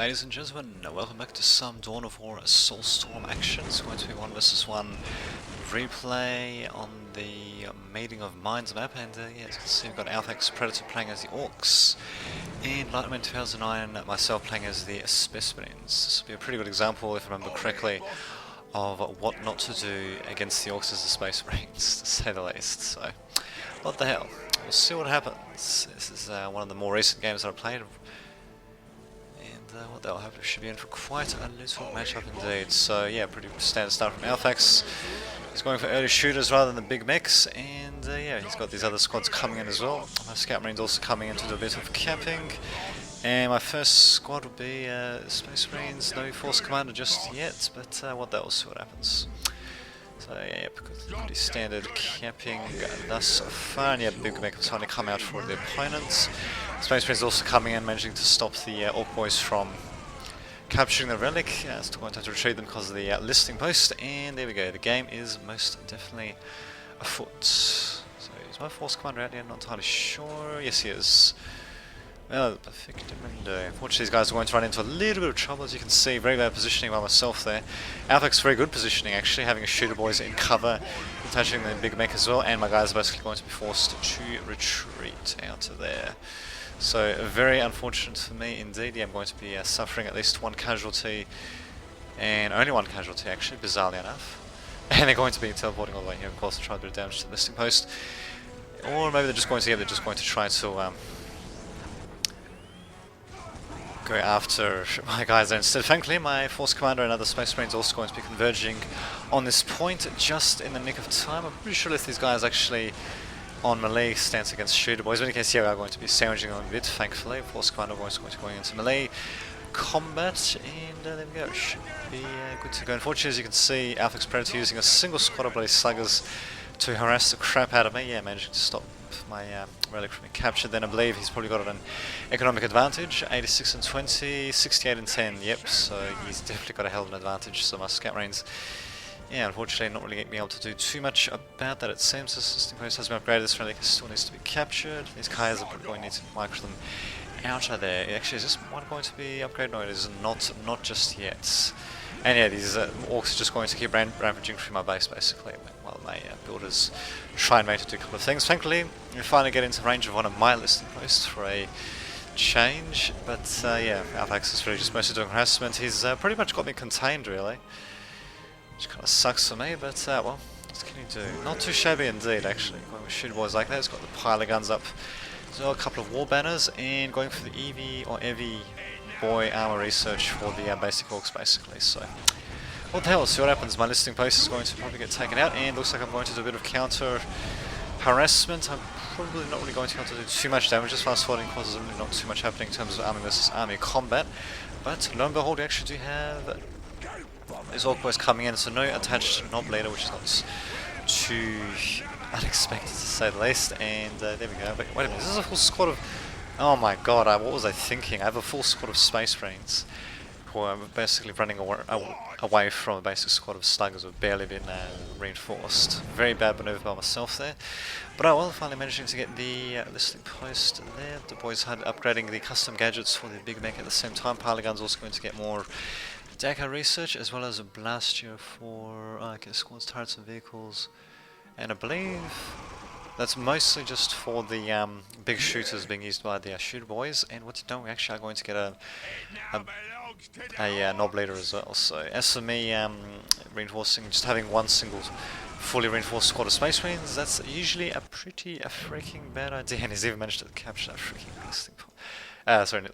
Ladies and gentlemen, welcome back to some Dawn of War Soulstorm action. It's going to be 1 versus 1 replay on the Meeting of Minds map, and yeah, as you can see, we've got Alphax Predator playing as the Orcs, and Lightman 2009 myself playing as the Specimens. This will be a pretty good example, if I remember correctly, of what not to do against the Orcs as the Space Marines, to say the least. So, what the hell? We'll see what happens. This is one of the more recent games that I've played. What they'll hopefully should be in for quite a little matchup indeed. So yeah, pretty standard start from Alphax. He's going for early shooters rather than the big mechs, and yeah, he's got these other squads coming in as well. My Scout Marines also coming in to do a bit of camping. And my first squad will be Space Marines, no Force Commander just yet, but what they'll see what happens. So yeah, pretty standard camping thus far, and yeah, big mech was trying to come out for the opponents. Space Marines also coming in, managing to stop the Orc boys from capturing the relic. Still going to have to retrieve them because of the listing post, and there we go, the game is most definitely afoot. So is my Force Commander out yet? Not entirely sure. Yes, he is. Well, perfect window. Unfortunately, these guys are going to run into a little bit of trouble, as you can see. Very bad positioning by myself there. Alphax very good positioning, actually, having a shooter boys in cover, attaching the big mech as well, and my guys are basically going to be forced to retreat out of there. So, very unfortunate for me indeed. Yeah, I'm going to be suffering at least one casualty, and only one casualty, actually, bizarrely enough. And they're going to be teleporting all the way here, of course, to try a bit of damage to the listing post. Or maybe they're just going to try to go after my guys there instead. Thankfully, my Force Commander and other Space Marines also going to be converging on this point just in the nick of time. I'm pretty sure if these guys actually on melee stance against shooter boys, but in any case, yeah, we are going to be sandwiching them a bit, thankfully. Force Commander is going to be going into melee combat, and there we go, should be good to go. Unfortunately, as you can see, Alphax Predator using a single squad of bloody sluggers to harass the crap out of me. Yeah, managing to stop my relic from being captured. Then I believe he's probably got an economic advantage, 86 and 20, 68 and 10, yep, so he's definitely got a hell of an advantage. So my Scout Marines, yeah, unfortunately not really being able to do too much about that. It seems this listing post has been upgraded, this relic still needs to be captured. These Kai's are probably going to need to micro them out of there. Actually, is this one going to be upgraded? No, it is not just yet. And yeah, these Orcs are just going to keep rampaging through my base basically, while my builders try and make it do a couple of things. Thankfully, we finally get into range of one of my listing posts for a change, but yeah, Alphax is really just mostly doing harassment. He's pretty much got me contained really, which kind of sucks for me, but well, what can you do? Not too shabby indeed actually, going with shooter boys like that. He's got the pile of guns up, so a couple of war banners, and going for the EV or EV boy armor research for the basic Orcs basically. So what the hell, see what happens. My listing post is going to probably get taken out, and looks like I'm going to do a bit of counter harassment. I'm probably not really going to be able to do too much damage. Just fast forwarding causes really not too much happening in terms of army versus army combat, but lo and behold, we actually do have these Orc boys coming in, so no attached knob leader, which is not too unexpected to say the least. And there we go. But wait a minute, this is a full squad of... Oh my god, what was I thinking? I have a full squad of Space Marines who are basically running away from a basic squad of sluggers who have barely been reinforced. Very bad maneuver by myself there. But oh well, finally managing to get the listing post there. The boys had upgrading the custom gadgets for the big mech at the same time. Pile Gun's also going to get more Dakar research, as well as a blaster for squads, turrets and vehicles. And I believe that's mostly just for the big shooters being used by the shooter boys. And what you don't, we actually are going to get a knob leader as well. So as for me, reinforcing, just having one single fully reinforced squad of Space Marines, that's usually a freaking bad idea. And he's even managed to capture that freaking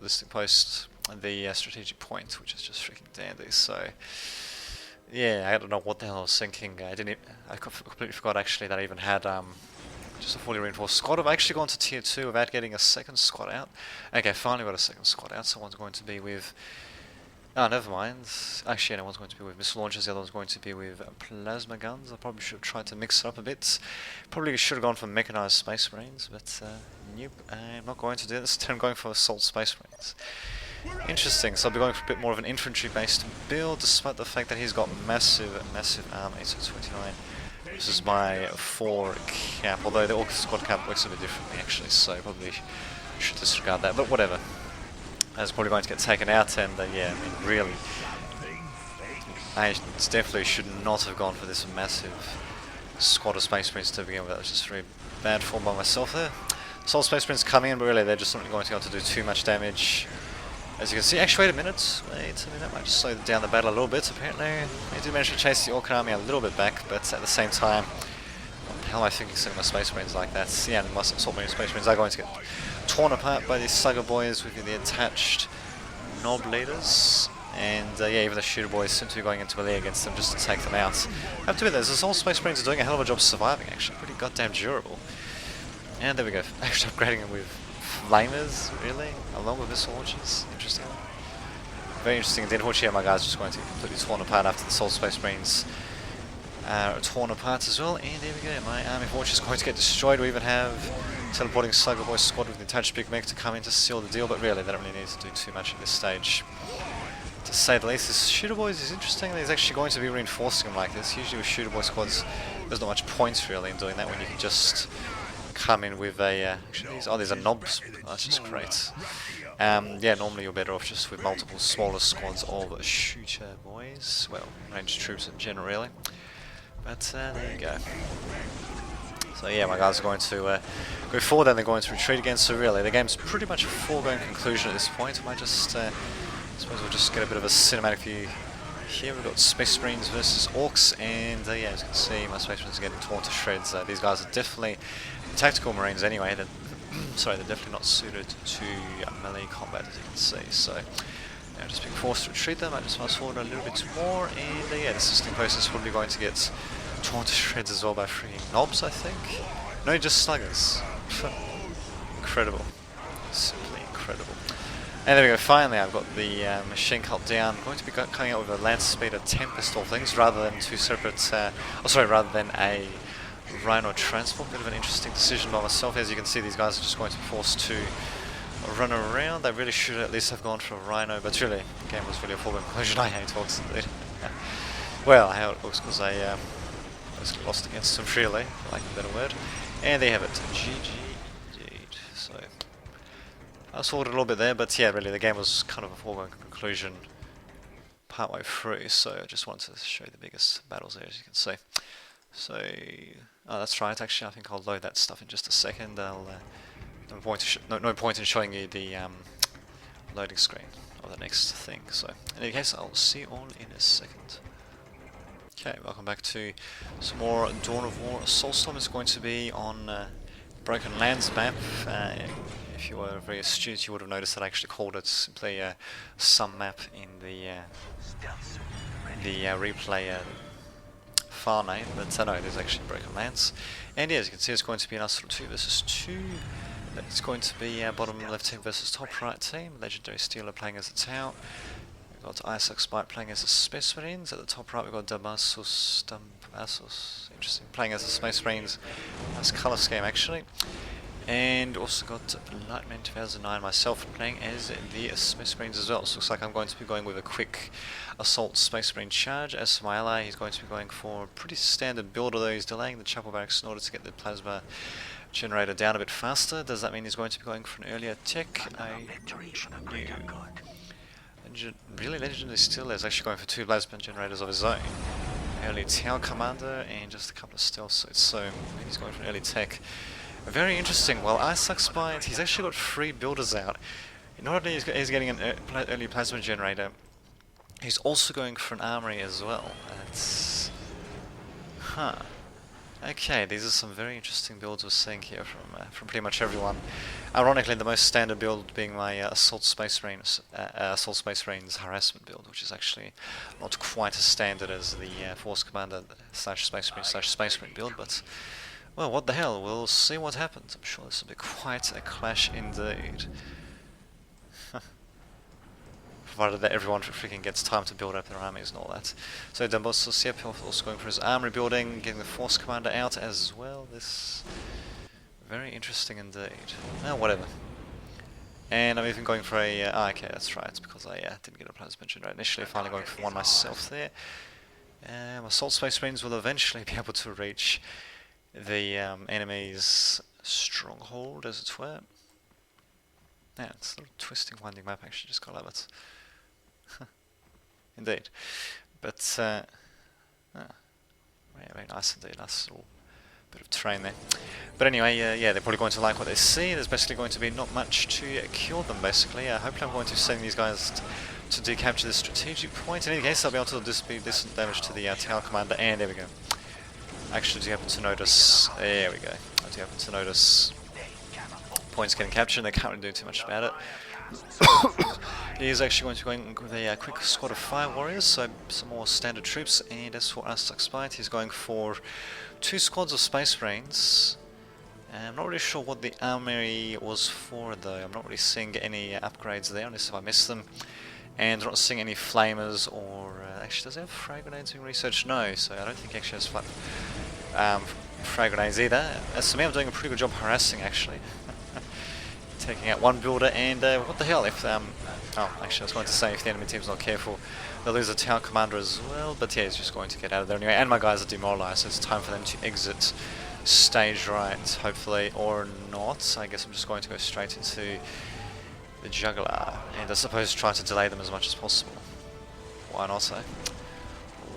listing post, the strategic point, which is just freaking dandy. So yeah, I don't know what the hell I was thinking. I completely forgot actually that I even had just a fully reinforced squad. I've actually gone to tier 2 without getting a second squad out. Okay, finally got a second squad out. Someone's going to be with... Oh, never mind. Actually, yeah, no one's going to be with missile launchers. The other one's going to be with plasma guns. I probably should have tried to mix it up a bit. Probably should have gone for mechanized Space Marines, but nope, I'm not going to do this. I'm going for assault Space Marines. Interesting, so I'll be going for a bit more of an infantry-based build, despite the fact that he's got massive army, so 29. This is my 4 cap, although the Orc squad cap works a bit differently actually, so I probably should disregard that, but whatever. is probably going to get taken out, and yeah, I mean, really, I definitely should not have gone for this massive squad of Space Marines to begin with. That was just very bad form by myself there. Soul Space Marines come in, but really they're just not going to be able to do too much damage. As you can see, actually, wait a minute, that might just slow down the battle a little bit, apparently. They did manage to chase the Orc army a little bit back, but at the same time, what the hell am I thinking sending my Space Marines like that? Yeah, and my Assault Marine Space Marines are going to get torn apart by these Slugger Boys with the attached Knob Leaders. And yeah, even the Shooter Boys seem to be going into melee against them just to take them out. I have to admit, those Assault Space Marines are doing a hell of a job surviving, actually. Pretty goddamn durable. And there we go, actually upgrading them with Flamers, really, along with missile launchers. Interesting. Very interesting. And then unfortunately, my guys are just going to get completely torn apart after the Soul Space Marines are torn apart as well. And there we go, my army forge is going to get destroyed. We even have teleporting Slugger Boy squad with the attached Big Mech to come in to seal the deal, but really, they don't really need to do too much at this stage. To say the least, this Shooter Boys is interesting. He's actually going to be reinforcing them like this. Usually with Shooter Boy squads, there's not much points really in doing that when you can just come in with a actually these are knobs. Oh, that's just great. Yeah, normally you're better off just with multiple smaller squads of Shooter Boys. Well, ranged troops in general, really. But there you go. So yeah, my guys are going to go forward, then they're going to retreat again. So really, the game's pretty much a foregone conclusion at this point. I might just, I suppose we'll just get a bit of a cinematic view. Here we've got Space Marines versus Orcs, and yeah, as you can see, my Space Marines are getting torn to shreds. These guys are definitely tactical Marines anyway. They're, sorry, they're definitely not suited to melee combat, as you can see. So yeah, just being forced to retreat them. I just fast forward a little bit more, and yeah, the assisting post is probably going to get torn to shreds as well by freaking knobs, I think. No, just sluggers. Incredible. Simply incredible. And there we go, finally I've got the machine cult down. I'm going to be coming out with a Lance Speeder Tempest, all things, rather than two separate, rather than a Rhino Transport. Bit of an interesting decision by myself. As you can see, these guys are just going to be forced to run around. They really should at least have gone for a Rhino, but really, the game was really a foregone conclusion. I hate Orcs indeed. Well, I hate Orcs because I lost against them freely, for lack of a better word. And there you have it, GG indeed. So I sorted a little bit there, but yeah, really the game was kind of a foregone conclusion partway through, so I just wanted to show you the biggest battles there, as you can see. So, oh, that's right, actually I think I'll load that stuff in just a second. I'll, no point in showing you the loading screen of the next thing, so in any case I'll see you all in a second. Okay, welcome back to some more Dawn of War. Soulstorm is going to be on Broken Lands map. If you were very astute, you would have noticed that I actually called it simply some map in the replay file name, but no, it is actually Broken Lands. And yeah, as you can see, it's going to be an us 2 versus 2. It's going to be bottom left team versus top right team. Legendary Stealer playing as a Tau. We've got Isaac Spite playing as a Space Marines. At the top right, we've got Damasus, interesting, playing as a Space Marines. Nice colour scheme actually. And also got Lightman 2009 myself playing as the Space Marines as well. So looks like I'm going to be going with a quick Assault Space Marine charge. As for my ally, he's going to be going for a pretty standard build, although he's delaying the Chapel Barracks in order to get the Plasma Generator down a bit faster. Does that mean he's going to be going for an earlier tech? Really, Legendary Stealer is actually going for 2 Plasma Generators of his own. Early Tau Commander and just a couple of stealth suits, so he's going for an early tech. Very interesting. Well, Isaac Spite, he's actually got 3 builders out. Not only is he getting an early Plasma Generator, he's also going for an armory as well. That's... huh. Okay, these are some very interesting builds we're seeing here from pretty much everyone. Ironically, the most standard build being my Assault Space Marines Harassment build, which is actually not quite as standard as the Force Commander / Space Marine / Space Marine build, but well, what the hell, we'll see what happens. I'm sure this will be quite a clash indeed. Provided that everyone freaking gets time to build up their armies and all that. So Dambosos, yep, also going for his armory building, getting the Force Commander out as well. This very interesting indeed. Oh, whatever. And I'm even going for a... okay, that's right, it's because I didn't get a Plasma Generator initially, finally going for one myself there. Assault Space Marines will eventually be able to reach the enemy's stronghold, as it were. Yeah, it's a little twisting, winding map, actually, just gotta love it. Indeed. But, yeah, very nice indeed, nice little bit of terrain there. But anyway, yeah, they're probably going to like what they see. There's basically going to be not much to kill them, basically. Hopefully I'm going to send these guys to decapture this strategic point. In any case, I'll be able to do decent damage to the tower commander, and there we go. Actually, do you happen to notice... There we go. I do happen to notice points getting captured, and they can't really do too much about it. He is actually going to go in with a quick squad of fire warriors, so some more standard troops, and as for us, Spite, he's going for 2 squads of Space Marines. I'm not really sure what the armory was for, though. I'm not really seeing any upgrades there, unless if I missed them. And I'm not seeing any flamers or... actually, does he have frag grenades being researched? No, so I don't think he actually has frag grenades either. As for me, I'm doing a pretty good job harassing, actually. Taking out one builder, and what the hell if... oh, actually, I was going to say, if the enemy team's not careful, they'll lose a town commander as well, but yeah, he's just going to get out of there anyway. And my guys are demoralized, so it's time for them to exit stage right, hopefully, or not. I guess I'm just going to go straight into the juggler, and I suppose try to delay them as much as possible. Why not, eh?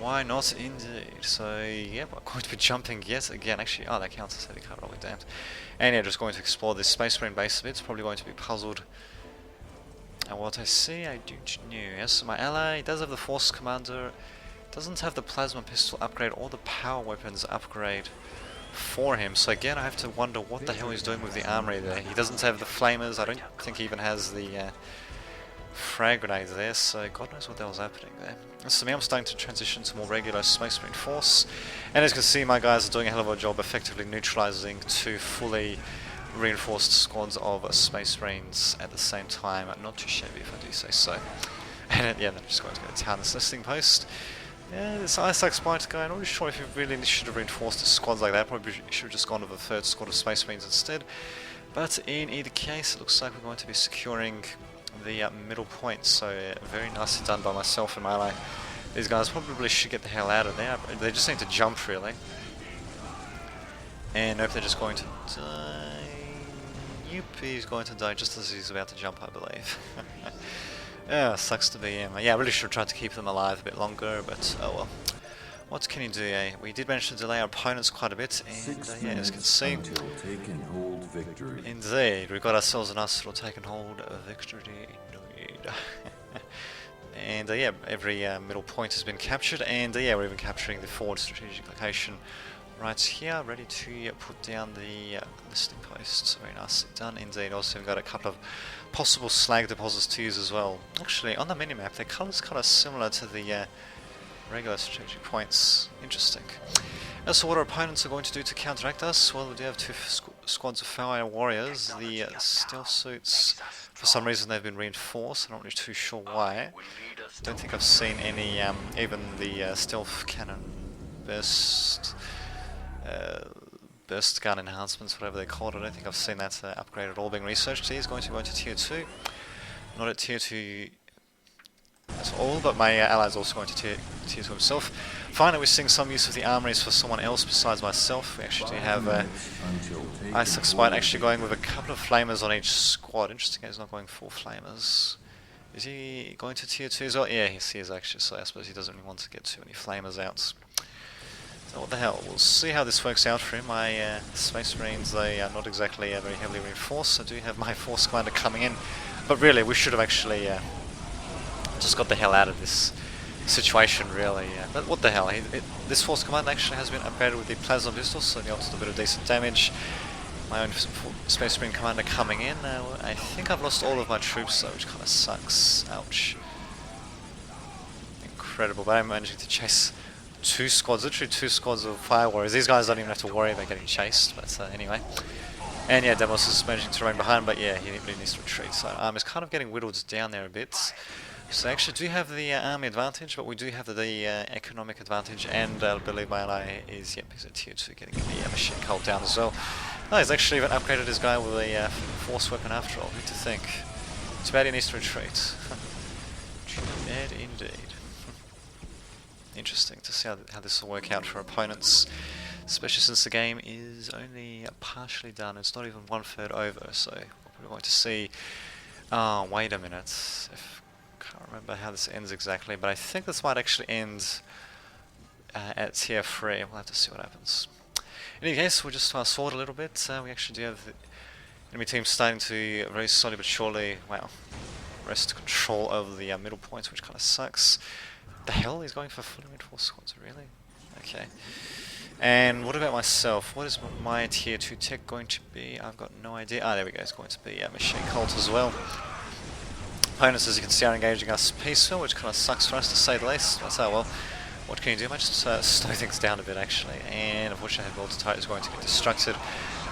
Why not, indeed? So, yeah, I'm going to be jumping yet again. Actually, oh, that counts as heavy cavalry, I'll be damned. And yeah, just going to explore this Space Marine base a bit. It's probably going to be puzzled. And what I see, I don't know. Yes, my ally does have the Force Commander. Doesn't have the Plasma Pistol upgrade or the Power Weapons upgrade for him. So again, I have to wonder what the hell he's doing with the armory there. He doesn't have the Flamers. I don't think he even has the frag grenades there, so God knows what the hell's happening there. So me, I'm starting to transition to more regular Space Marine force, and as you can see, my guys are doing a hell of a job effectively neutralizing 2 fully reinforced squads of Space Marines at the same time. Not too shabby, if I do say so. And yeah, they're just going to go to town this listing post. Yeah, this Isaac Spite guy, I'm not really sure if you really should have reinforced the squads like that. Probably should have just gone with a 3rd squad of Space Marines instead. But in either case, it looks like we're going to be securing the middle point, so very nicely done by myself and my ally. These guys probably should get the hell out of there. They just need to jump, really. And nope, they're just going to die. Yep, he's going to die just as he's about to jump, I believe. Yeah, sucks to be him. Yeah, I really should have tried to keep them alive a bit longer, but oh well. What can you do, eh? We did manage to delay our opponents quite a bit, and yeah, as you can see, indeed, we've got ourselves a nice little taken hold of victory, indeed. And yeah, every middle point has been captured, and yeah, we're even capturing the forward strategic location right here, ready to put down the listing posts. Very nicely done indeed. Also, we've got a couple of possible slag deposits to use as well. Actually, on the minimap, their colours kind of similar to the regular strategic points. Interesting. As for what our opponents are going to do to counteract us, well, we do have 2 squads of fire warriors. The stealth suits, for some reason, they've been reinforced. I'm not really too sure why. Don't think I've seen any, even the stealth cannon burst gun enhancements, whatever they called it. I don't think I've seen that upgrade at all being researched. He's going to go into tier 2. Not at tier 2 at all, but my ally's also going to tier 2 himself. Finally, we're seeing some use of the armories for someone else besides myself. We actually do have Isaac Spite actually going with a couple of flamers on each squad. Interesting, he's not going full flamers. Is he going to tier 2 as well? Yeah, he is actually, so I suppose he doesn't really want to get too many flamers out. So what the hell, we'll see how this works out for him. My Space Marines, they are not exactly very heavily reinforced. I do have my Force Commander coming in, but really, we should have actually just got the hell out of this situation, really. But what the hell, this Force Commander actually has been upgraded with the Plasma Pistol, so he got a bit of decent damage. My own Space Marine Commander coming in. I think I've lost all of my troops, though, which kind of sucks. Ouch. Incredible, but I'm managing to chase 2 squads, literally 2 squads of fire warriors. These guys don't even have to worry about getting chased, but anyway. And yeah, Demos is managing to run behind, but yeah, he really needs to retreat. So he's kind of getting whittled down there a bit. So I actually do have the army advantage, but we do have the economic advantage, and I believe my ally is, yep, he's at tier 2, getting the machine cult down as well. Oh, he's actually even upgraded his guy with a force weapon after all, good to think. Too bad he needs to retreat. Too bad indeed. Interesting to see how this will work out for opponents, especially since the game is only partially done. It's not even 1/3 over, so we're going to see Oh, wait a minute. Can't remember how this ends exactly, but I think this might actually end at tier 3. We'll have to see what happens. In any case, we'll just fast forward a little bit. We actually do have the enemy team starting to very slowly but surely, wow, wrest control over the middle points, which kind of sucks. The hell? He's going for fully reinforced squads, really? Okay. And what about myself? What is my tier 2 tech going to be? I've got no idea. Ah, there we go. It's going to be machine cult as well. Opponents, as you can see, are engaging us peaceful, which kind of sucks for us to say the least. That's well. What can you do? I might just slow things down a bit, actually. And unfortunately, the turret is going to get destructed.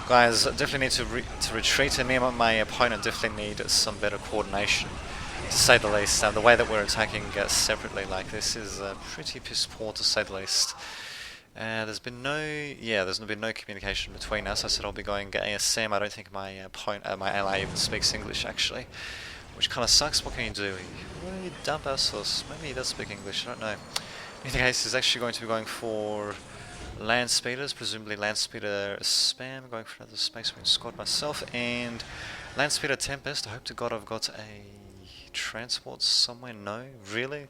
Guys, definitely need to retreat, and me and my opponent definitely need some better coordination, to say the least. The way that we're attacking separately like this is pretty piss poor, to say the least. There's been no communication between us. I said I'll be going ASM. I don't think my ally even speaks English, actually, which kind of sucks. What can you do? Well, you dump us. Maybe he does speak English. I don't know. In any case, he's actually going to be going for land speeders, presumably land speeder spam. Going for another Space Marine squad myself, and land speeder Tempest. I hope to God I've got a transport somewhere. No, really.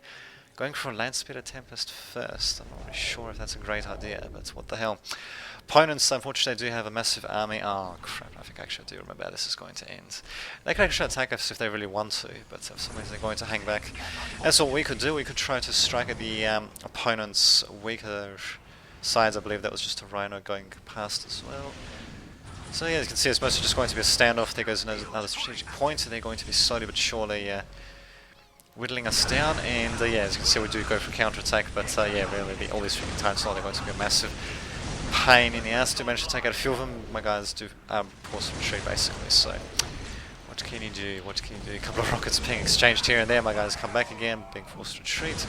Going for a land speeder Tempest first. I'm not really sure if that's a great idea, but what the hell. Opponents, unfortunately, do have a massive army. Oh crap, I think actually I do remember how this is going to end. They could actually attack us if they really want to, but for some reason they're going to hang back. That's what we could do. We could try to strike at the opponent's weaker sides. I believe that was just a Rhino going past as well. So yeah, as you can see, it's mostly just going to be a standoff. There goes another strategic point, and they're going to be slowly but surely whittling us down, and yeah, as you can see, we do go for counter-attack, but yeah, really, all these freaking tanks are going to be a massive pain in the ass. Do manage to take out a few of them. My guys do force retreat, basically, so what can you do? What can you do? A couple of rockets being exchanged here and there. My guys come back again, being forced to retreat.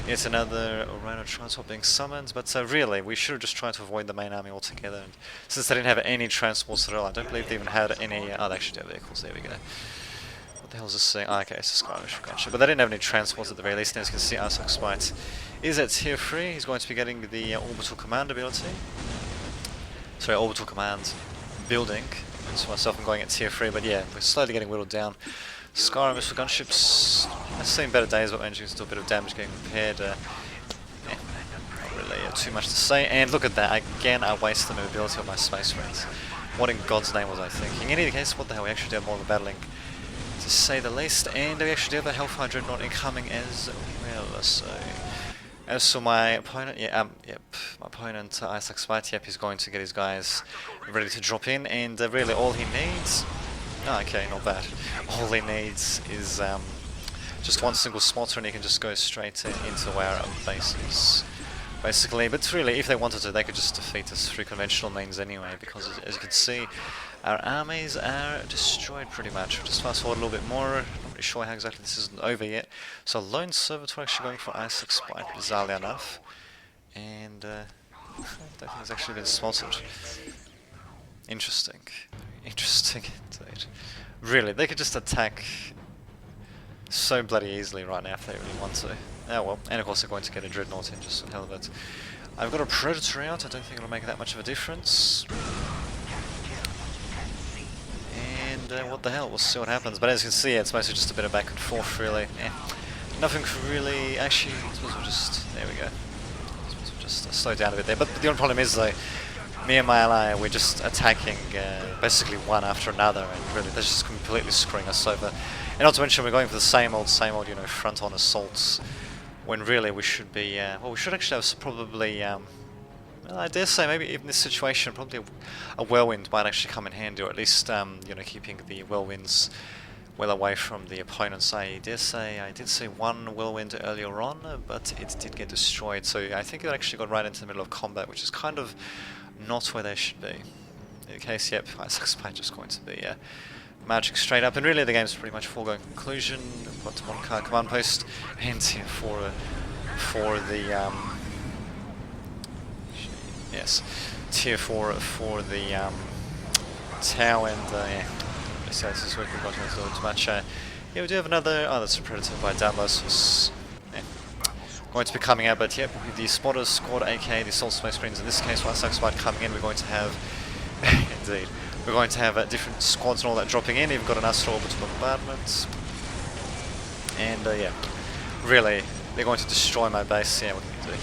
Yet another Rhino transport being summoned, but really, we should have just tried to avoid the main army altogether, and since they didn't have any transports at all, I don't believe they even had any, oh, they actually do have vehicles, there we go. What the hell is this thing? Oh, okay, it's a skirmish, gotcha. But they didn't have any transports at the very least, and as you can see, Arsak Spite is at tier 3. He's going to be getting the orbital command ability. Sorry, orbital command building. So myself, I'm going at tier 3, but yeah, we're slowly getting whittled down. Skyrim missile gunships, I've seen better days, but managing to do a bit of damage getting repaired. Not really too much to say. And look at that, again, I waste the mobility of my Space Marines. What in God's name was I thinking? In any case, what the hell, we actually do have more of a battling, to say the least, and we actually do have a Hellfire Dreadnought incoming as well. So, as for my opponent, my opponent, Isaac Spite, he's going to get his guys ready to drop in, and really all he needs, okay, not bad, all he needs is just one single spotter, and he can just go straight into our bases, basically. But really, if they wanted to, they could just defeat us through conventional means anyway, because as you can see, our armies are destroyed pretty much. We'll just fast forward a little bit more. Not really sure how exactly this isn't over yet. So Lone Servitor actually going for Isaac Spite, bizarrely enough. And I don't think it's actually been spotted. Interesting. Interesting indeed. Really, they could just attack so bloody easily right now if they really want to. Oh well, and of course they're going to get a Dreadnought in just for the hell of it. I've got a Predator out, I don't think it'll make that much of a difference. What the hell, we'll see what happens. But as you can see, it's mostly just a bit of back and forth, really. Nothing really, actually, I suppose we'll just, there we go. I suppose we'll just slow down a bit there. But the only problem is, though, me and my ally, we're just attacking basically one after another, and really, they're just completely screwing us over. And not to mention, we're going for the same old, you know, front-on assaults, when really we should be, well, we should actually have probably, well, I dare say maybe even this situation, probably a whirlwind might actually come in handy, or at least, you know, keeping the whirlwinds well away from the opponents. I dare say I did see one whirlwind earlier on, but it did get destroyed, so I think it actually got right into the middle of combat, which is kind of not where they should be. In the case, yep, Isaac Spite just going to be marching straight up, and really the game's pretty much foregone conclusion. I've got one car command post, and here for the yes, tier 4 for the Tau, and yeah, so this is working, we've got too much. Yeah, we do have another, oh, that's a Predator by Davos, yeah, going to be coming out, but yep, the Spotters squad, aka the Soul Space Marines, in this case, while Isaac Spite coming in, we're going to have, indeed, we're going to have different squads and all that dropping in. You've got an astral orbital bombardment. And yeah, really, they're going to destroy my base. Yeah, what can we do?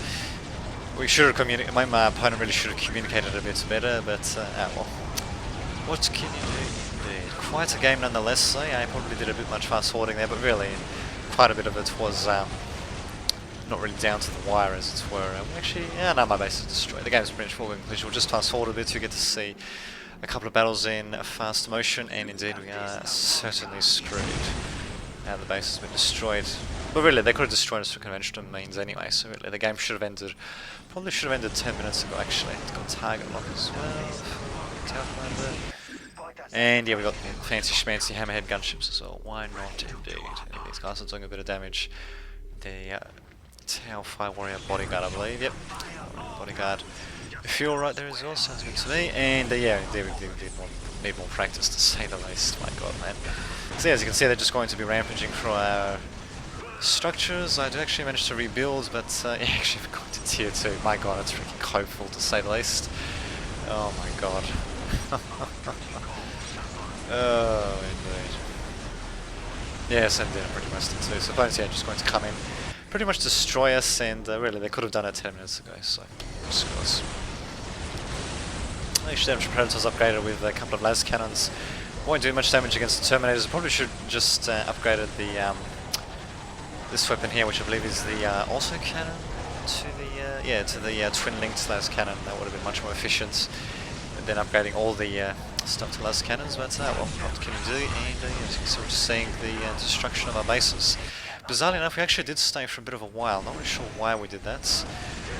We should have communicated. My opponent really should have communicated a bit better, but well, what can you do? Indeed, quite a game nonetheless. So yeah, I probably did a bit much fast forwarding there, but really, quite a bit of it was not really down to the wire, as it were. Actually, yeah, no, my base is destroyed. The game's pretty much full conclusion. We'll just fast forward a bit. You get to see a couple of battles in fast motion, and indeed, we are certainly screwed. Now the base has been destroyed. But really, they could have destroyed us for conventional means anyway, so really, the game should have ended, probably should have ended 10 minutes ago actually. It's got target lock as well. And yeah, we got the fancy schmancy hammerhead gunships as well. Why not indeed? And these guys are doing a bit of damage. The Tau Fire Warrior bodyguard, I believe, yep. Bodyguard. Fuel right there as well, sounds good to me. And yeah, indeed we need more practice to say the least, my god man. So yeah, as you can see, they're just going to be rampaging through our structures. I do actually manage to rebuild, but yeah, actually if we go to tier 2, my god, it's freaking hopeful to say the least. Oh my god. Oh, indeed. Yes, indeed, I'm pretty much tier 2. So opponents, yeah, just going to come in, pretty much destroy us, and really, they could have done it 10 minutes ago, so just close. They should have Predators upgraded with a couple of las cannons. Won't do much damage against the Terminators. Probably should just upgraded the this weapon here, which I believe is the auto cannon to the twin linked las cannon. That would have been much more efficient than upgrading all the stuff to las cannons. But well, what can you do? And as you can see, we're just seeing the destruction of our bases. Bizarrely enough, we actually did stay for a bit of a while. Not really sure why we did that.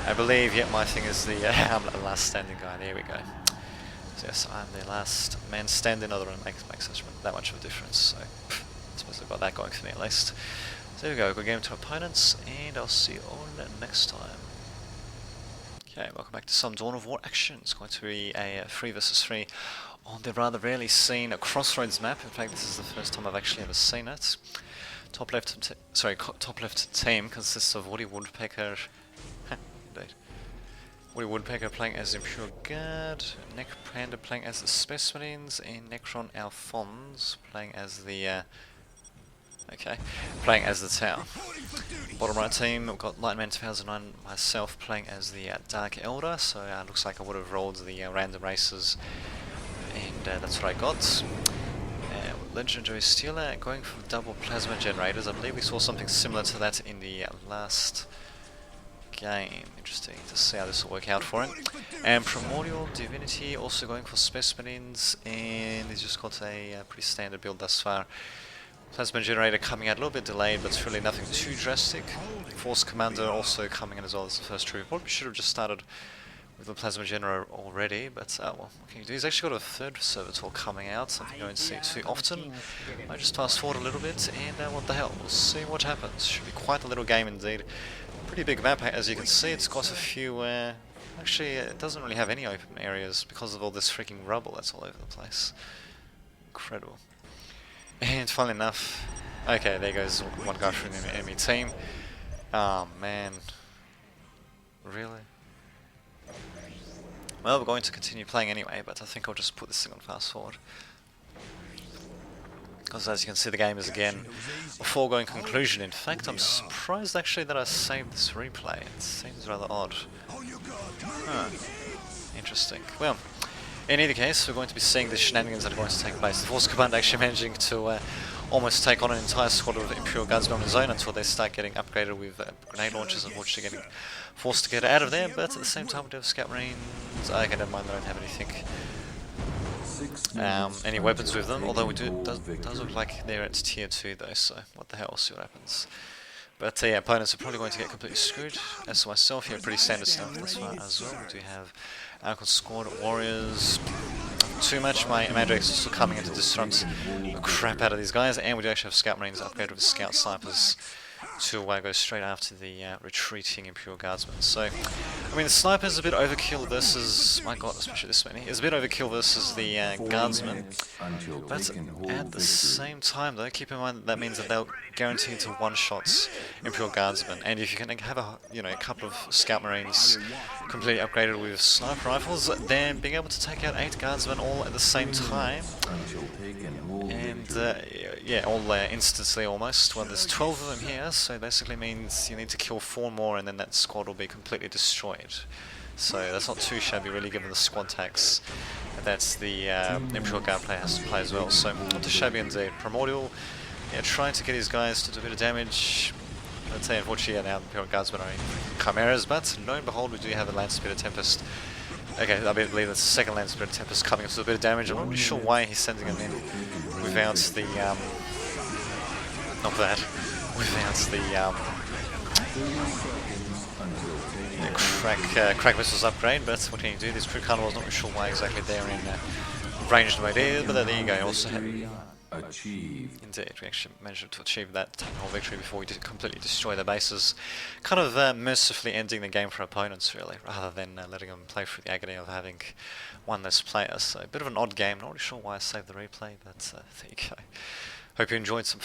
I believe, yeah, my thing is the I'm the last standing guy. There we go. So yes, I'm the last man standing. Other than makes that much of a difference. So I suppose I've got that going for me at least. So there we go. Good game to opponents, and I'll see you all next time. Okay, welcome back to some Dawn of War action. It's going to be a 3 versus 3 on the rather rarely seen Crossroads map. In fact, this is the first time I've actually ever seen it. Top left team consists of Woody Woodpecker. Indeed. Woody Woodpecker playing as Impure Guard, Neck Panda playing as the Specimens, and Necron Alphonse playing as the playing as the Tau. Bottom right team, we've got Lightman 2009, myself playing as the Dark Elder, so looks like I would have rolled the random races, and that's what I got. Legendary Stealer going for double plasma generators. I believe we saw something similar to that in the last game. Interesting to see how this will work out for him. And Primordial Divinity also going for Specimens, and he's just got a pretty standard build thus far. Plasma Generator coming out a little bit delayed, but it's really nothing too drastic. Force Commander also coming in as well as the first troop. Probably should have just started with the Plasma Generator already, but well, what can you do? He's actually got a third Servitor coming out, something you don't see too often. I just fast forward a little bit, and what the hell, we'll see what happens. Should be quite a little game indeed. Pretty big map, as you can see. It's got a few, actually it doesn't really have any open areas because of all this freaking rubble that's all over the place. Incredible. And funnily enough, okay, there goes one guy from the enemy team. Oh man, really? Well, we're going to continue playing anyway, but I think I'll just put this thing on fast forward. Because as you can see, the game is again a foregone conclusion. In fact, I'm surprised actually that I saved this replay. It seems rather odd. Huh. Interesting. Well, in either case, we're going to be seeing the shenanigans that are going to take place. The Force Command actually managing to almost take on an entire squad of Imperial Guardsmen on his own until they start getting upgraded with grenade launchers, unfortunately getting forced to get out of there, but at the same time we do have Scout Marines. Okay, never mind, they don't have anything. Any weapons with them, although we does look like they're at tier 2 though, so what the hell, we'll see what happens. But yeah, opponents are probably going to get completely screwed. As for myself, here, pretty standard stuff this far as well. We do have Alcon Squad, Warriors, too much. My Mandrakes are still coming in to disrupt the crap out of these guys, and we do actually have Scout Marines upgraded with Scout Snipers to go straight after the retreating Imperial Guardsmen. So, I mean, the sniper's a bit overkill versus, my god, especially this many, is a bit overkill versus the Guardsmen. But at the same time, though, keep in mind that, that means that they'll guarantee to one-shot Imperial Guardsmen. And if you can have a couple of Scout Marines completely upgraded with sniper rifles, then being able to take out 8 Guardsmen all at the same time, and yeah, all instantly almost. Well, there's 12 of them here, so it basically means you need to kill 4 more and then that squad will be completely destroyed. So that's not too shabby really, given the squad tax that's the Imperial Guard player has to play as well. So not too shabby indeed. Primordial, yeah, trying to get his guys to do a bit of damage. I'd say unfortunately, yeah, now the Imperial Guardsmen are in Chimeras, but lo and behold, we do have a Land Speeder Tempest. Okay, I believe that's the second Land Speeder Tempest coming up to a bit of damage. I'm not really sure why he's sending them in without the, not that, without the crack missiles upgrade, but what can you do? This crew carnival is not really sure why exactly they're in ranged mode either, but there you go. Also indeed, we actually managed to achieve that whole victory before we completely destroy their bases, kind of mercifully ending the game for opponents really, rather than letting them play through the agony of having one less player. So a bit of an odd game, not really sure why I saved the replay, but there you go. Hope you enjoyed some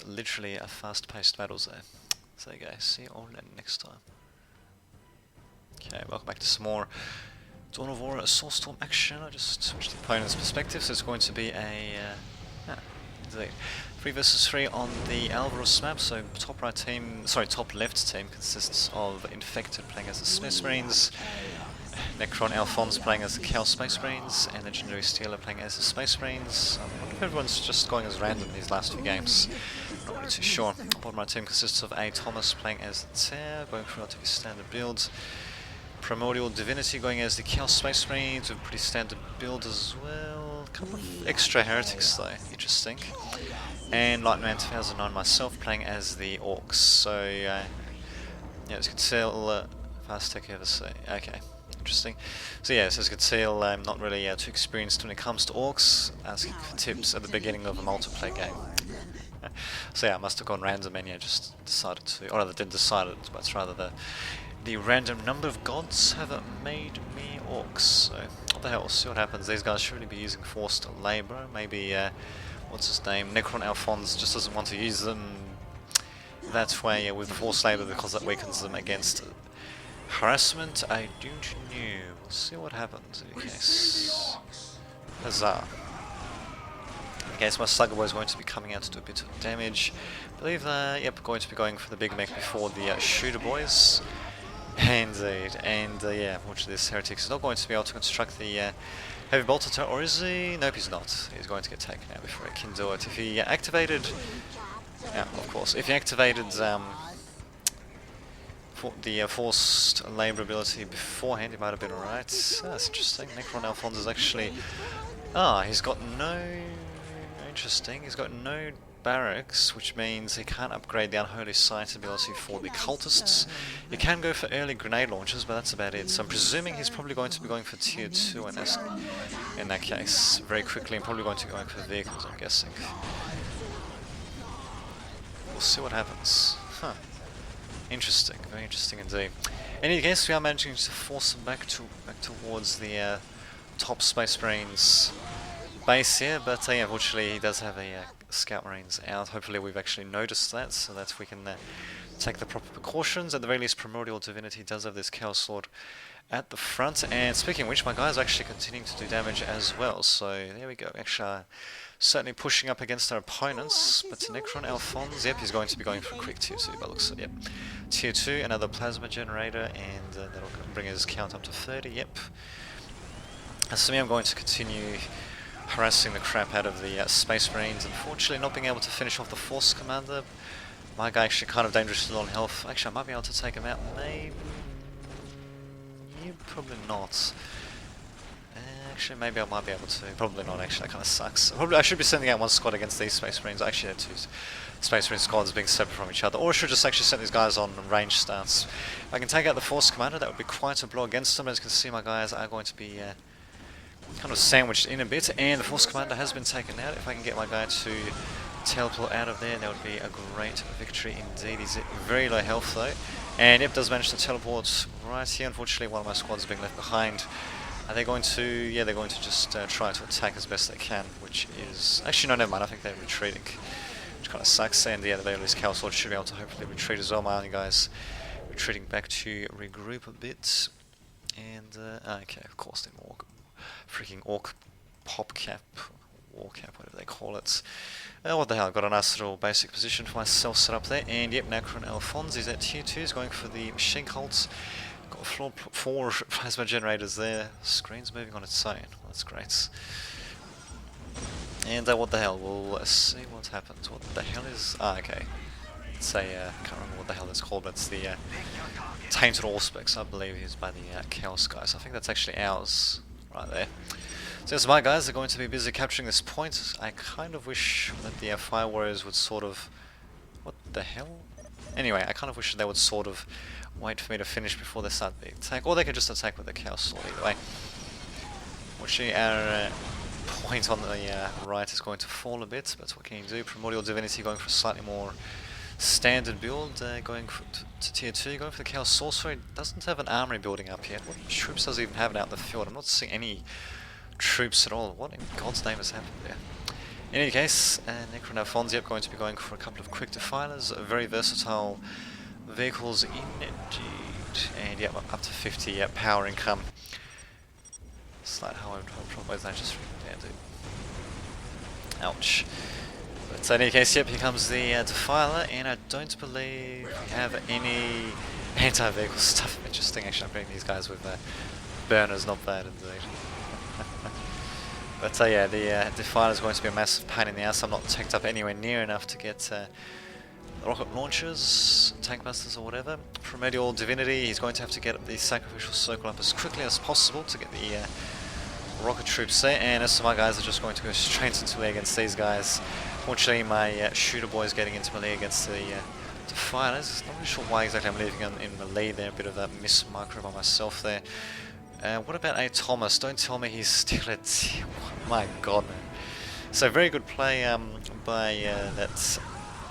literally fast-paced battles there. So there you go, see you all next time. Okay, welcome back to some more Dawn of War Soulstorm action. I just switched the opponent's perspective, so it's going to be a 3 versus 3 on the Alvarez map. So top left team consists of Infected playing as the Space Marines, Necron Alphonse playing as the Chaos Space Marines, and Legendary Stealer playing as the Space Marines. I wonder if everyone's just going as random in these last few games. Not really too sure. Bottom right team consists of A. Thomas playing as the Tear, going for a relatively standard build. Primordial Divinity going as the Chaos Space Marines, with a pretty standard build as well. A couple of extra heretics though, interesting. And Lightman 2009 myself playing as the Orcs. So yeah, as you can tell, fast tech ever say. Okay, interesting. So yeah, as you can tell, I'm not really too experienced when it comes to Orcs, asking for tips at the beginning of a multiplayer game. So yeah, I must have gone random and yeah, just decided to, or rather didn't decide it, but it's rather the random number of gods have made me Orcs. So what the hell, we'll see what happens. These guys should really be using Forced Labour. Maybe, what's his name, Necron Alphonse just doesn't want to use them that way with Forced Labour because that weakens them against harassment. I don't know. We'll see what happens in case. Huzzah. In case my Slugger Boy is going to be coming out to do a bit of damage. I believe, yep, going to be going for the big mech before the Shooter Boys. Indeed, and yeah, unfortunately this Heretic is not going to be able to construct the Heavy Bolter turret, or is he? Nope, he's not. He's going to get taken out before he can do it. If he activated, yeah, of course, if he activated the Forced Labour ability beforehand, he might have been alright. That's interesting. Necron Alphonse is actually, he's got no, interesting, he's got no barracks, which means he can't upgrade the Unholy Sight ability for the cultists. He can go for early grenade launchers, but that's about it. So I'm presuming he's probably going to be going for tier 2 in that case, very quickly, and probably going to be going for vehicles, I'm guessing. We'll see what happens. Huh. Interesting, very interesting indeed. In any case, we are managing to force him back towards the top Space Marines base here, but yeah, unfortunately he does have a Scout Marines out. Hopefully we've actually noticed that, so that we can take the proper precautions. At the very least, Primordial Divinity does have this Chaos Sword at the front, and speaking of which, my guys are actually continuing to do damage as well, so there we go. Actually, certainly pushing up against our opponents, but Necron Alphonse, yep, he's going to be going for a quick tier 2, but looks, yep. Tier 2, another Plasma Generator, and that'll bring his count up to 30, yep. As for me, I'm going to continue harassing the crap out of the Space Marines. Unfortunately, not being able to finish off the Force Commander. My guy actually kind of dangerously low on health. Actually, I might be able to take him out. Maybe. Yeah, probably not. Actually, maybe I might be able to. Probably not. Actually, that kind of sucks. Probably I should be sending out one squad against these Space Marines. I actually had 2 Space Marine squads being separate from each other, or I should just actually send these guys on range stance. If I can take out the Force Commander, that would be quite a blow against them. As you can see, my guys are going to be kind of sandwiched in a bit, and the Force Commander has been taken out. If I can get my guy to teleport out of there, that would be a great victory indeed. He's at very low health though. And yep, does manage to teleport right here. Unfortunately, one of my squads is being left behind. Are they going to, yeah, they're going to just try to attack as best they can, which is, actually no, never mind, I think they're retreating, which kind of sucks. And yeah, the very least Chaos Lord should be able to hopefully retreat as well. My only guys retreating back to regroup a bit. And, okay, of course, they're more freaking Orc Pop Cap, War Cap, whatever they call it. What the hell, I've got a nice little basic position for myself set up there. And yep, Necron Alphonse is at tier 2, he's going for the machine cults. Got 4 plasma generators there. Screen's moving on its own. Well, that's great. And what the hell? We'll see what happens. What the hell is? Okay. It's a can't remember what the hell it's called, but it's the Tainted Allspecs, I believe, is by the Chaos guys. I think that's actually ours, right there. So yes, my guys are going to be busy capturing this point. I kind of wish that the Fire Warriors would sort of... What the hell? Anyway, I kind of wish that they would sort of wait for me to finish before they start the attack, or they could just attack with the Chaos Sword either way. Which our point on the right is going to fall a bit, but what can you do? Primordial Divinity going for a slightly more standard build, going to tier 2, going for the Chaos Sorcerer. Doesn't have an armory building up yet. What troops does he even have out in the field? I'm not seeing any troops at all. What in God's name has happened there? In any case, Necron Alphonse, yep, going to be going for a couple of quick defilers, very versatile vehicles indeed, and yep, up to 50 power income. Slight how probably is that just yeah, dude. Ouch. But in any case, yep, here comes the defiler, and I don't believe we have any anti-vehicle stuff. Interesting, actually, I'm bringing these guys with burners, not bad indeed. But yeah, the defiler is going to be a massive pain in the ass. I'm not tanked up anywhere near enough to get rocket launchers, tank busters or whatever. Primordial Divinity, he's going to have to get the Sacrificial Circle up as quickly as possible to get the rocket troops there, and as my guys are just going to go straight into melee against these guys. Fortunately, my shooter boy is getting into melee against the defilers. Not really sure why exactly I'm leaving him in melee there, a bit of a miss micro by myself there. What about a Thomas? Don't tell me he's still at... My god, man. So very good play by that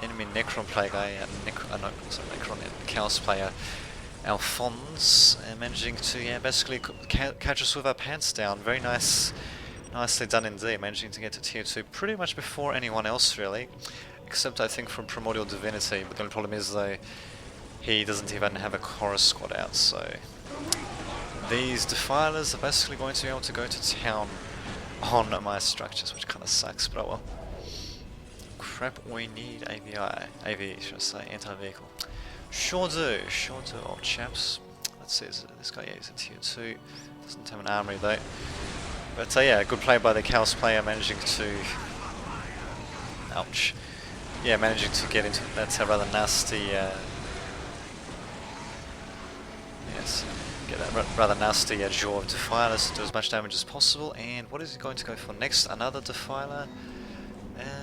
enemy Necron player guy, Necron Chaos player Alphonse, managing to basically catch us with our pants down. Very nicely done indeed, managing to get to tier 2 pretty much before anyone else really, except I think from Primordial Divinity, but the only problem is though he doesn't even have a chorus squad out, so these defilers are basically going to be able to go to town on my structures, which kind of sucks, but oh well. Crap, we need AV, should I say, anti-vehicle. Sure do, old chaps. Let's see, this guy, yeah, he's a tier 2, doesn't have an armory though. But yeah, good play by the Chaos player, managing to... Ouch. Yeah, managing to get into that rather nasty... yes. Get that rather nasty jaw of defilers to do as much damage as possible. And what is he going to go for next? Another defiler?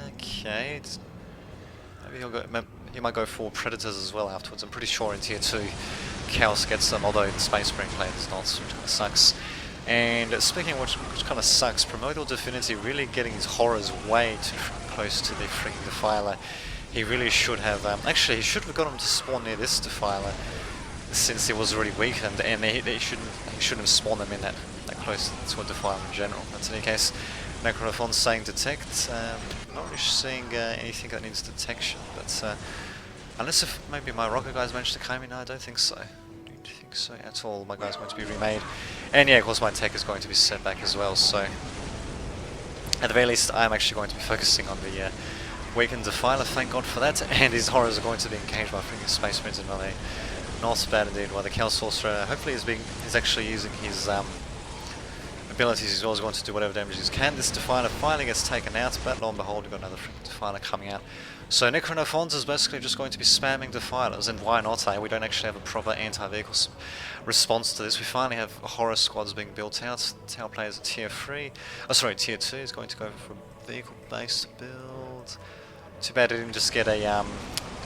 Okay. Maybe he might go for predators as well afterwards. I'm pretty sure in tier 2 Chaos gets them, although the Space Marine player does not, which kind of sucks. And speaking of which kind of sucks, Primordial Divinity really getting his horrors way too close to the freaking defiler. He really should have, actually he should have got him to spawn near this defiler, since he was already weakened, and he shouldn't have spawned them in that close to a defiler in general. But in any case, Necron saying detect. Not really seeing anything that needs detection, but unless if maybe my rocket guys managed to come in, no, I don't think so. I don't think so at all. My guy's going to be remade, and yeah, of course my tech is going to be set back as well. So at the very least, I'm actually going to be focusing on the weakened defiler. Thank God for that, and his horrors are going to be engaged by freaking Space Marines in melee. Not bad indeed. While the Chaos Sorcerer hopefully is actually using his abilities. He's always going to do whatever damage he can. This defiler finally gets taken out, but lo and behold, we've got another freaking defiler coming out. So Necron Alphonse is basically just going to be spamming defilers, and why not? We don't actually have a proper anti-vehicle response to this. We finally have horror squads being built out. Tower players at tier 3. Oh, sorry, tier 2 is going to go for a vehicle-based build. Too bad I didn't just get a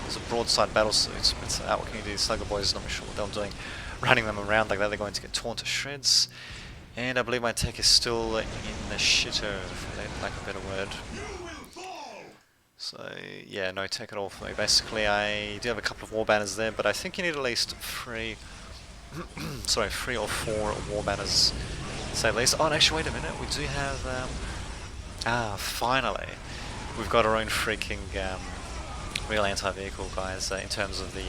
there's a broadside battle suit, but what can you do? Slugger boys, not really sure what they're doing. Running them around like that, they're going to get torn to shreds. And I believe my tech is still in the shitter, for lack of a better word. So yeah, no tech at all for me. Basically, I do have a couple of war banners there, but I think you need at least three, sorry, 3 or 4 war banners, to say the least. Oh, and actually, wait a minute, we do have, finally, we've got our own freaking real anti-vehicle guys in terms of the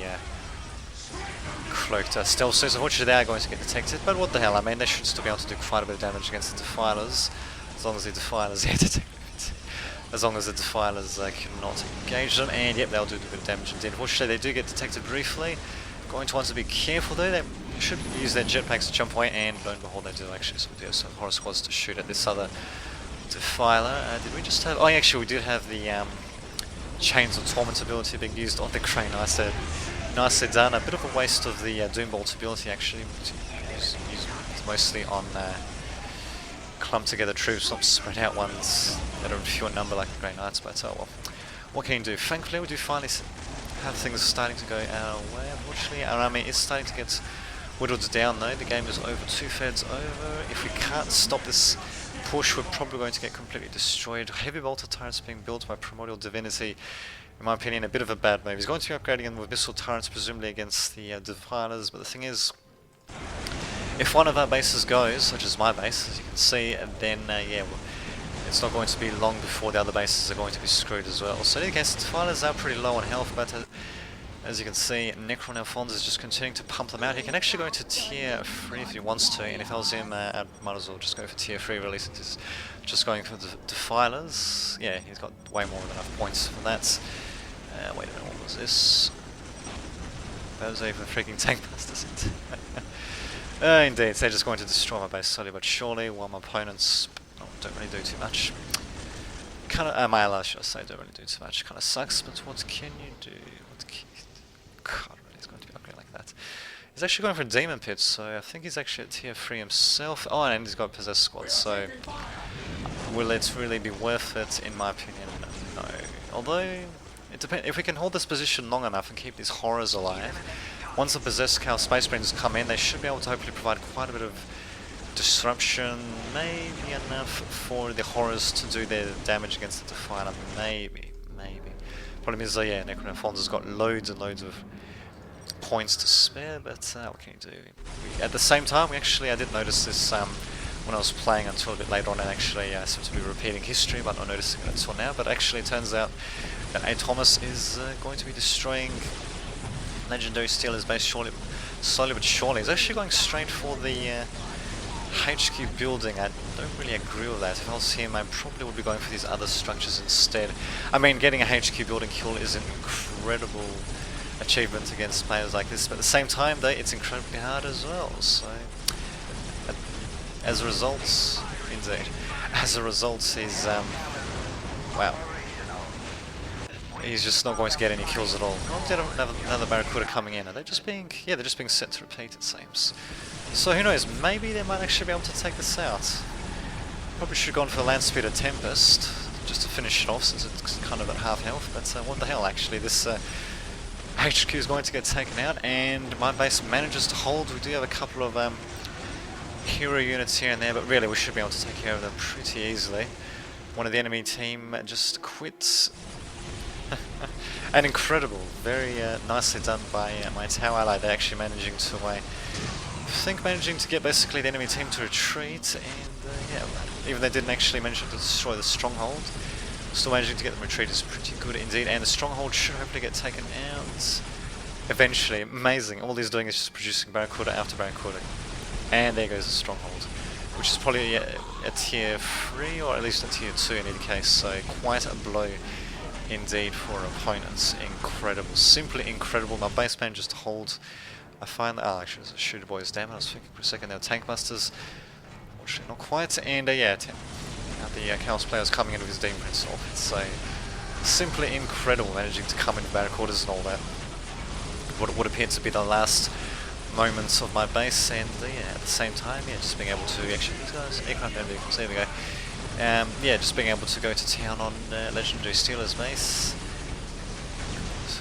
cloaked stealth suits. Unfortunately, they are going to get detected, but what the hell, I mean, they should still be able to do quite a bit of damage against the defilers, as long as the defilers as long as the defilers cannot engage them, and yep, they'll do a bit of damage indeed. Unfortunately, they do get detected briefly. Going to want to be careful though, they should use their jetpacks to jump away, and lo and behold, they do actually, so we do have some horror squads to shoot at this other defiler. Did we just have, oh yeah, actually we did have the Chains of Torment ability being used on the crane. Nicely done. A bit of a waste of the Doombolt ability actually, used mostly on clumped together troops, not spread out ones that are in fewer number like the Grey Knights, but oh well. What can you do? Thankfully we do finally have things starting to go our way. Unfortunately our army is starting to get whittled down though. The game is over, 2/3 over. If we can't stop this push, we're probably going to get completely destroyed. Heavy bolter turrets being built by Primordial Divinity. In my opinion, a bit of a bad move. He's going to be upgrading them with missile turrets, presumably against the defilers, but the thing is, if one of our bases goes, such as my base, as you can see, then yeah, it's not going to be long before the other bases are going to be screwed as well. So in any case, the defilers are pretty low on health, but as you can see, Necron Alphonse is just continuing to pump them out. He can actually go to tier 3 if he wants to, and if I was him, I might as well just go for tier 3 really, since he's just going for the defilers. Yeah, he's got way more than enough points for that. Wait a minute, what was this? That was even freaking tank busters. Indeed, they're just going to destroy my base slowly but surely, while my opponents don't really do too much. My allies, should I say, don't really do too much. Kind of sucks, but what can you do? God, really, he's going to be ugly like that. He's actually going for a Demon Pit, so I think he's actually at tier 3 himself. Oh, and he's got Possessed Squad, so will it really be worth it? In my opinion, no. Although, it depends. If we can hold this position long enough and keep these horrors alive, once the Possessed Cow Space Marines come in, they should be able to hopefully provide quite a bit of disruption, maybe enough for the horrors to do their damage against the Defiler, maybe. Problem is, yeah, Necron Alphonse has got loads and loads of points to spare, but what can you do? At the same time, I did notice this when I was playing until a bit later on, and actually seems to be repeating history, but not noticing it until now. But actually it turns out that A. Thomas is going to be destroying Legendary Steelers base slowly but surely. He's actually going straight for the HQ building. I don't really agree with that. If I was him, I probably would be going for these other structures instead. I mean, getting a HQ building kill is an incredible achievement against players like this, but at the same time, though, it's incredibly hard as well. So, as a result, he's wow. He's just not going to get any kills at all. Oh, another Barracuda coming in. Are they just being, yeah, they're just being set to repeat, it seems. So who knows, maybe they might actually be able to take this out. Probably should have gone for the Landspeeder Tempest, just to finish it off, since it's kind of at half health, but what the hell, actually, this HQ is going to get taken out, and my base manages to hold. We do have a couple of hero units here and there, but really we should be able to take care of them pretty easily. One of the enemy team just quits. And incredible, very nicely done by my Tau ally. They're actually managing to get basically the enemy team to retreat, and yeah, even they didn't actually manage to destroy the stronghold, still managing to get them retreat is pretty good indeed, and the stronghold should hopefully get taken out eventually. Amazing, all he's doing is just producing Barracuda after Barracuda, and there goes the stronghold, which is probably a tier 3 or at least a tier 2 in any case, so quite a blow indeed for opponents. Incredible, simply incredible. My base manages to hold. I find that, actually there's a shooter boys, damn it, I was thinking for a second they were tank busters. Unfortunately not quite, and yeah, now the Chaos player is coming in with his Demon Prince off. It's simply incredible, managing to come in Barracudas and all that. What would appear to be the last moments of my base, and yeah, at the same time, yeah, just being able to actually, these guys, aircraft and vehicles, there we go. Yeah, just being able to go to town on Legendary Steelers base.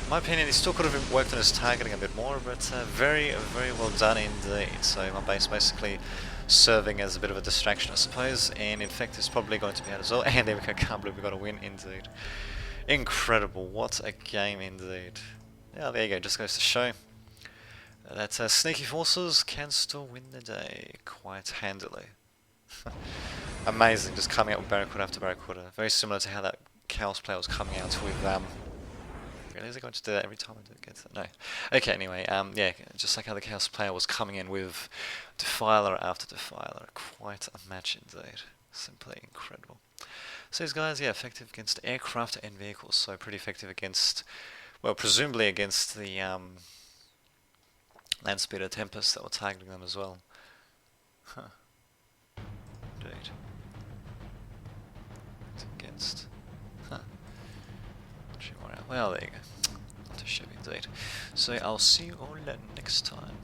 In my opinion, he still could have worked on his targeting a bit more, but very, very well done indeed. So my base basically serving as a bit of a distraction, I suppose, and in fact it's probably going to be out as well. And there we go, can't believe we got a win indeed. Incredible, what a game indeed. Yeah, there you go, just goes to show that sneaky forces can still win the day quite handily. Amazing, just coming out with Barracuda after Barracuda. Very similar to how that Chaos player was coming out with really, is it going to do that every time I do get that? No. Okay, anyway, yeah, just like how the Chaos player was coming in with Defiler after Defiler. Quite a match indeed. Simply incredible. So these guys, yeah, effective against aircraft and vehicles, so pretty effective against, well, presumably against the Land Speeder Tempest that were targeting them as well. Huh. Indeed. It's against. Huh. Well, there you go. Not a shabby indeed. So I'll see you all next time.